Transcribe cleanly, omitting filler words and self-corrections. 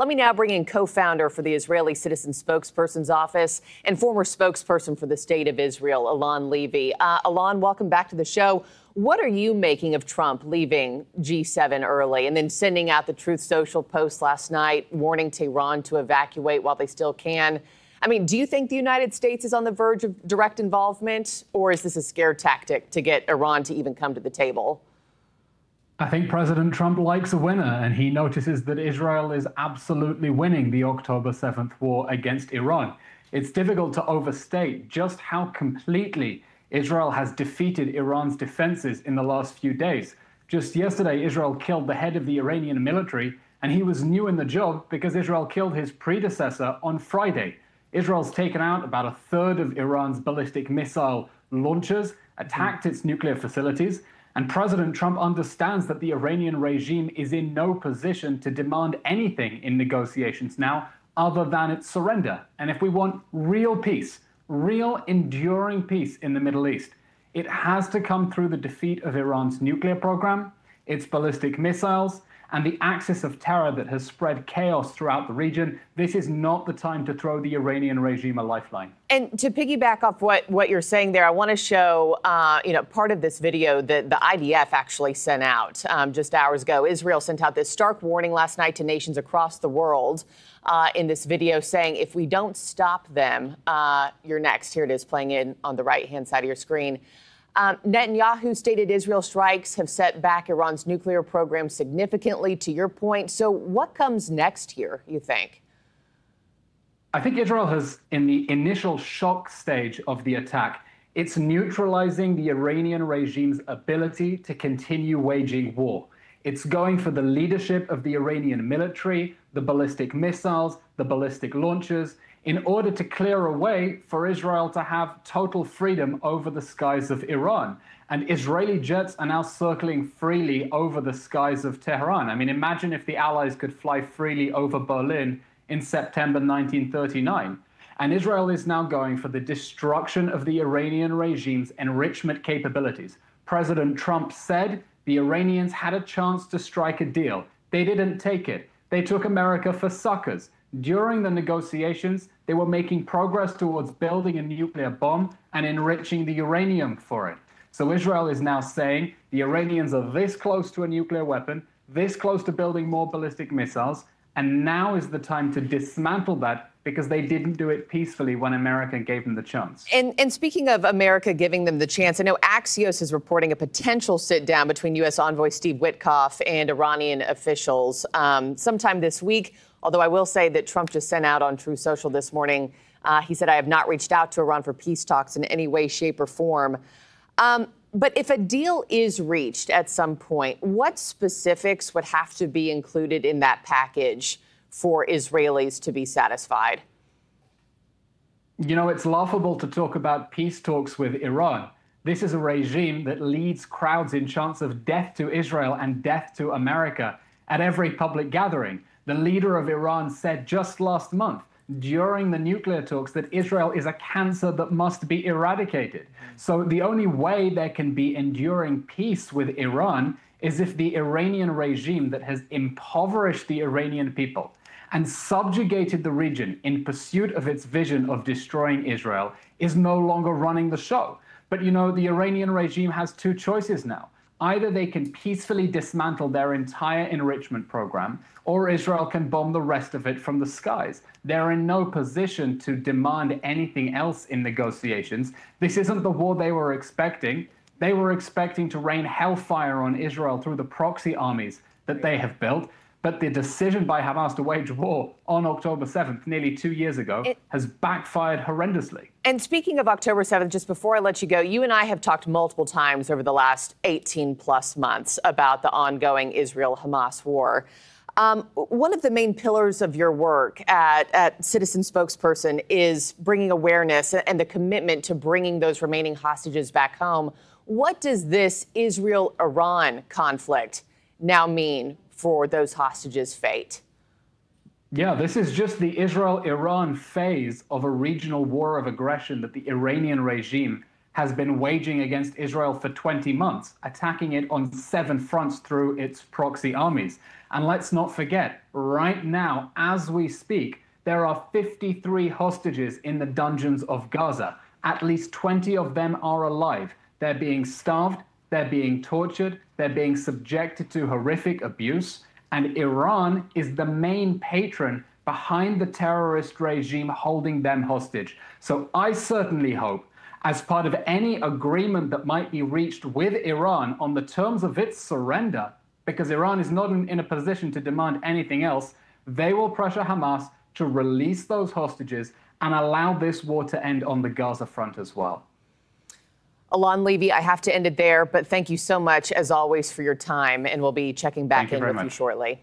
Let me now bring in co-founder for the Israeli Citizen Spokesperson's Office and former spokesperson for the State of Israel, Eylon Levy. Eylon, welcome back to the show. What are you making of Trump leaving G7 early and then sending out the Truth Social post last night, warning Tehran to evacuate while they still can? I mean, do you think the United States is on the verge of direct involvement, or is this a scare tactic to get Iran to even come to the table? I think President Trump likes a winner, and he notices that Israel is absolutely winning the October 7th war against Iran. It's difficult to overstate just how completely Israel has defeated Iran's defenses in the last few days. Just yesterday, Israel killed the head of the Iranian military, and he was new in the job because Israel killed his predecessor on Friday. Israel's taken out about a third of Iran's ballistic missile launchers, attacked its nuclear facilities, and President Trump understands that the Iranian regime is in no position to demand anything in negotiations now other than its surrender. And if we want real peace, real enduring peace in the Middle East, it has to come through the defeat of Iran's nuclear program, its ballistic missiles, and the axis of terror that has spread chaos throughout the region. This is not the time to throw the Iranian regime a lifeline. And to piggyback off what you're saying there, I want to show, part of this video that the IDF actually sent out just hours ago. Israel sent out this stark warning last night to nations across the world in this video saying, if we don't stop them, you're next. Here it is playing in on the right-hand side of your screen. Netanyahu stated Israel strikes have set back Iran's nuclear program significantly, to your point. So what comes next here, you think? I think Israel has, in the initial shock stage of the attack, it's neutralizing the Iranian regime's ability to continue waging war. It's going for the leadership of the Iranian military, the ballistic missiles, the ballistic launchers, in order to clear a way for Israel to have total freedom over the skies of Iran. And Israeli jets are now circling freely over the skies of Tehran. I mean, imagine if the Allies could fly freely over Berlin in September 1939. And Israel is now going for the destruction of the Iranian regime's enrichment capabilities. President Trump said the Iranians had a chance to strike a deal. They didn't take it. They took America for suckers. During the negotiations, they were making progress towards building a nuclear bomb and enriching the uranium for it. So Israel is now saying the Iranians are this close to a nuclear weapon, this close to building more ballistic missiles, and now is the time to dismantle that because they didn't do it peacefully when America gave them the chance. And speaking of America giving them the chance, I know Axios is reporting a potential sit-down between U.S. Envoy Steve Witkoff and Iranian officials sometime this week. Although I will say that Trump just sent out on Truth Social this morning, he said, I have not reached out to Iran for peace talks in any way, shape or form. But if a deal is reached at some point, what specifics would have to be included in that package for Israelis to be satisfied? You know, it's laughable to talk about peace talks with Iran. This is a regime that leads crowds in chants of death to Israel and death to America at every public gathering. The leader of Iran said just last month during the nuclear talks that Israel is a cancer that must be eradicated. So the only way there can be enduring peace with Iran is if the Iranian regime that has impoverished the Iranian people and subjugated the region in pursuit of its vision of destroying Israel is no longer running the show. But, you know, the Iranian regime has two choices now. Either they can peacefully dismantle their entire enrichment program, or Israel can bomb the rest of it from the skies. They're in no position to demand anything else in negotiations. This isn't the war they were expecting. They were expecting to rain hellfire on Israel through the proxy armies that they have built. But the decision by Hamas to wage war on October 7th, nearly 2 years ago, has backfired horrendously. And speaking of October 7th, just before I let you go, you and I have talked multiple times over the last 18 plus months about the ongoing Israel-Hamas war. One of the main pillars of your work at Citizen Spokesperson is bringing awareness and the commitment to bringing those remaining hostages back home. What does this Israel-Iran conflict now mean for those hostages' fate? Yeah, this is just the Israel-Iran phase of a regional war of aggression that the Iranian regime has been waging against Israel for 20 months, attacking it on 7 fronts through its proxy armies. And let's not forget, right now, as we speak, there are 53 hostages in the dungeons of Gaza. At least 20 of them are alive. They're being starved, they're being tortured, they're being subjected to horrific abuse. And Iran is the main patron behind the terrorist regime holding them hostage. So I certainly hope, as part of any agreement that might be reached with Iran on the terms of its surrender, because Iran is not in a position to demand anything else, they will pressure Hamas to release those hostages and allow this war to end on the Gaza front as well. Eylon Levy, I have to end it there, but thank you so much, as always, for your time, and we'll be checking back in with you shortly.